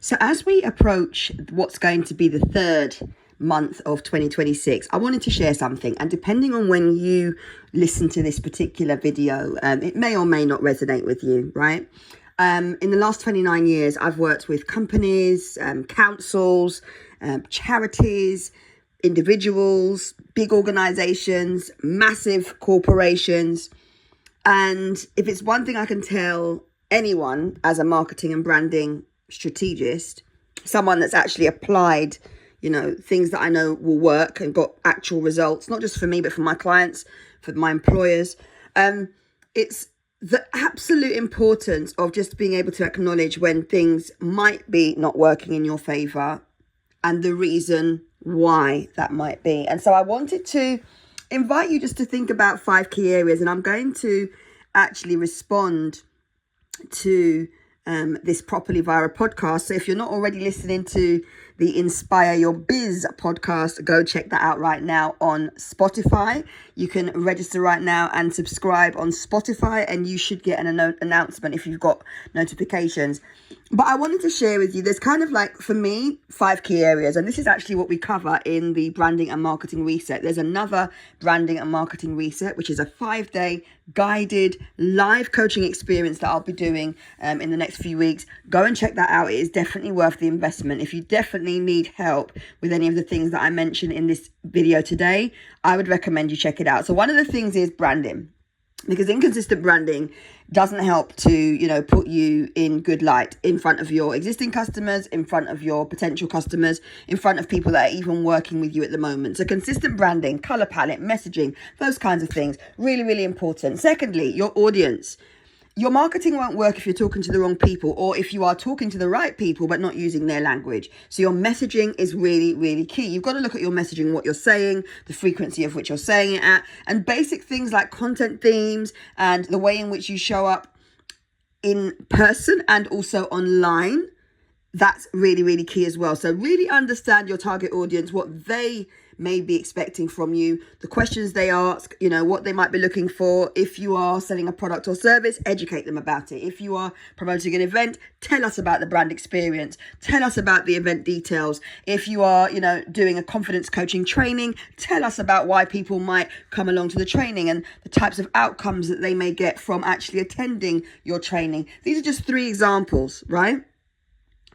So as we approach what's going to be the third month of 2026, I wanted to share something. And depending on when you listen to this particular video, it may or may not resonate with you, right? In the last 29 years, I've worked with companies, councils, charities, individuals, big organizations, massive corporations. And if it's one thing I can tell anyone as a marketing and branding strategist, someone that's actually applied, things that I know will work and got actual results, not just for me, but for my clients, for my employers. It's the absolute importance of just being able to acknowledge when things might be not working in your favor and the reason why that might be. And so I wanted to invite you just to think about 5 key areas, and I'm going to actually respond to this properly via a podcast. So if you're not already listening to the Inspire Your Biz podcast, go check that out right now on Spotify. You can register right now and subscribe on Spotify, and you should get an announcement if you've got notifications. But I wanted to share with you, there's kind of like, for me, 5 key areas. And this is actually what we cover in the Branding and Marketing Reset. There's another Branding and Marketing Reset, which is a 5-day guided live coaching experience that I'll be doing in the next few weeks. Go and check that out. It is definitely worth the investment. If you definitely need help with any of the things that I mentioned in this video today, I would recommend you check it out. So one of the things is branding, because inconsistent branding doesn't help to, put you in good light in front of your existing customers, in front of your potential customers, in front of people that are even working with you at the moment. So consistent branding, color palette, messaging, those kinds of things, really, really important. Secondly, your audience. Your marketing won't work if you're talking to the wrong people, or if you are talking to the right people but not using their language. So your messaging is really, really key. You've got to look at your messaging, what you're saying, the frequency of which you're saying it at, and basic things like content themes and the way in which you show up in person and also online. That's really, really key as well. So really understand your target audience, what they may be expecting from you, the questions they ask, what they might be looking for. If you are selling a product or service, educate them about it. If you are promoting an event, tell us about the brand experience. Tell us about the event details. If you are, doing a confidence coaching training, tell us about why people might come along to the training and the types of outcomes that they may get from actually attending your training. These are just 3 examples, right?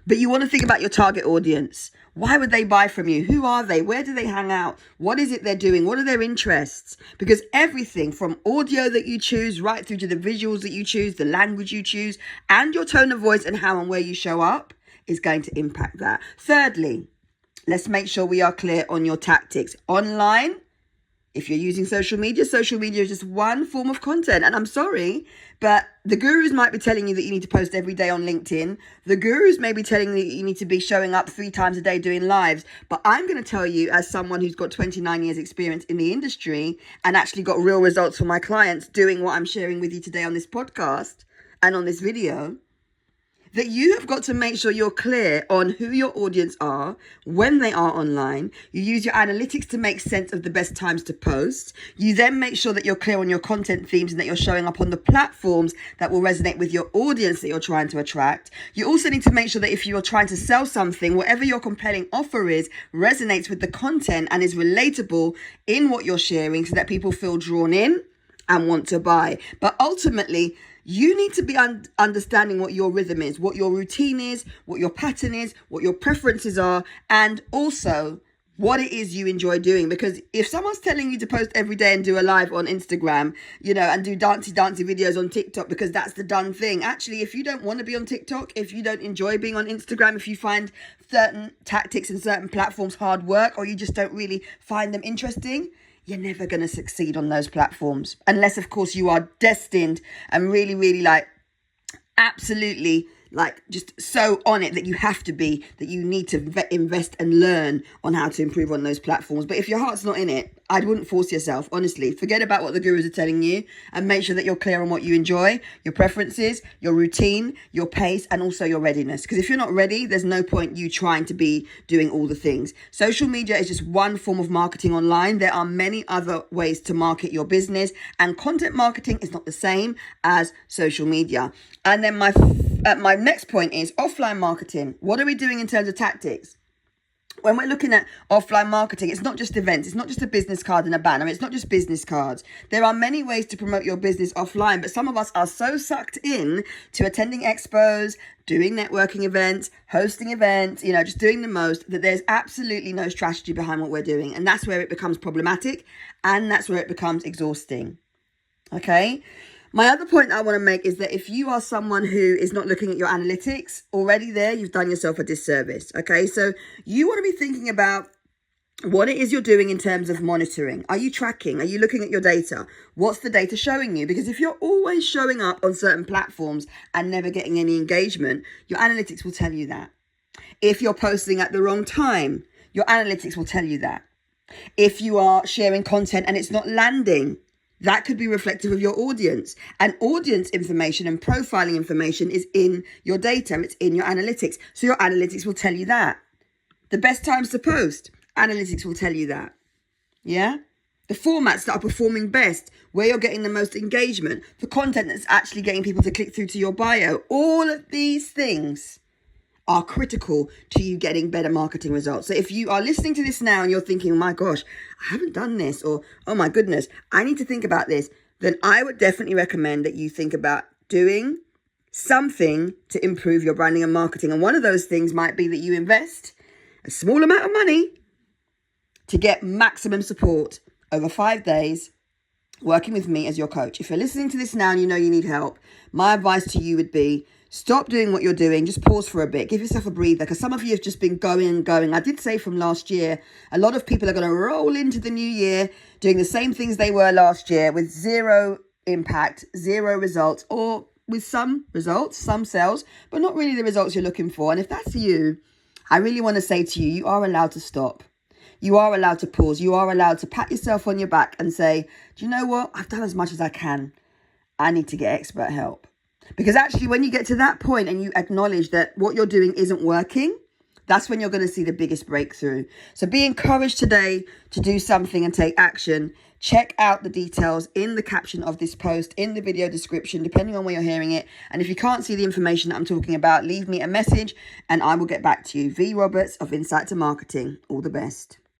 But you want to think about your target audience. Why would they buy from you? Who are they? Where do they hang out? What is it they're doing? What are their interests? Because everything from audio that you choose right through to the visuals that you choose, the language you choose, and your tone of voice and how and where you show up is going to impact that. Thirdly, let's make sure we are clear on your tactics. Online, if you're using social media is just one form of content. And I'm sorry, but the gurus might be telling you that you need to post every day on LinkedIn. The gurus may be telling you that you need to be showing up 3 times a day doing lives. But I'm going to tell you, as someone who's got 29 years experience in the industry and actually got real results for my clients doing what I'm sharing with you today on this podcast and on this video, that you have got to make sure you're clear on who your audience are, when they are online. You use your analytics to make sense of the best times to post. You then make sure that you're clear on your content themes and that you're showing up on the platforms that will resonate with your audience that you're trying to attract. You also need to make sure that if you're trying to sell something, whatever your compelling offer is, resonates with the content and is relatable in what you're sharing so that people feel drawn in and want to buy. But ultimately, you need to be understanding what your rhythm is, what your routine is, what your pattern is, what your preferences are, and also what it is you enjoy doing. Because if someone's telling you to post every day and do a live on Instagram, and do dancey videos on TikTok because that's the done thing. Actually, if you don't want to be on TikTok, if you don't enjoy being on Instagram, if you find certain tactics and certain platforms hard work, or you just don't really find them interesting, you're never going to succeed on those platforms. Unless, of course, you are destined and really, really absolutely just so on it that you have to be, that you need to invest and learn on how to improve on those platforms. But if your heart's not in it, I wouldn't force yourself, honestly. Forget about what the gurus are telling you and make sure that you're clear on what you enjoy, your preferences, your routine, your pace, and also your readiness. Because if you're not ready, there's no point you trying to be doing all the things. Social media is just one form of marketing online. There are many other ways to market your business, and content marketing is not the same as social media. And then my my next point is offline marketing. What are we doing in terms of tactics? When we're looking at offline marketing, it's not just events. It's not just a business card and a banner. It's not just business cards. There are many ways to promote your business offline, but some of us are so sucked in to attending expos, doing networking events, hosting events, just doing the most, that there's absolutely no strategy behind what we're doing. And that's where it becomes problematic, and that's where it becomes exhausting. Okay? My other point I want to make is that if you are someone who is not looking at your analytics, already there, you've done yourself a disservice. Okay, so you want to be thinking about what it is you're doing in terms of monitoring. Are you tracking? Are you looking at your data? What's the data showing you? Because if you're always showing up on certain platforms and never getting any engagement, your analytics will tell you that. If you're posting at the wrong time, your analytics will tell you that. If you are sharing content and it's not landing, that could be reflective of your audience. And audience information and profiling information is in your data. It's in your analytics. So your analytics will tell you that. The best times to post, analytics will tell you that. Yeah? The formats that are performing best, where you're getting the most engagement, the content that's actually getting people to click through to your bio. All of these things are critical to you getting better marketing results. So if you are listening to this now and you're thinking, oh my gosh, I haven't done this, or oh my goodness, I need to think about this, then I would definitely recommend that you think about doing something to improve your branding and marketing. And one of those things might be that you invest a small amount of money to get maximum support over 5 days working with me as your coach. If you're listening to this now and you know you need help, my advice to you would be, stop doing what you're doing. Just pause for a bit. Give yourself a breather, because some of you have just been going. I did say from last year, a lot of people are going to roll into the new year doing the same things they were last year with zero impact, zero results, or with some results, some sales, but not really the results you're looking for. And if that's you, I really want to say to you, you are allowed to stop. You are allowed to pause. You are allowed to pat yourself on your back and say, do you know what? I've done as much as I can. I need to get expert help. Because actually, when you get to that point and you acknowledge that what you're doing isn't working, that's when you're going to see the biggest breakthrough. So be encouraged today to do something and take action. Check out the details in the caption of this post, in the video description, depending on where you're hearing it. And if you can't see the information that I'm talking about, leave me a message and I will get back to you. V Roberts of Insight to Marketing. All the best.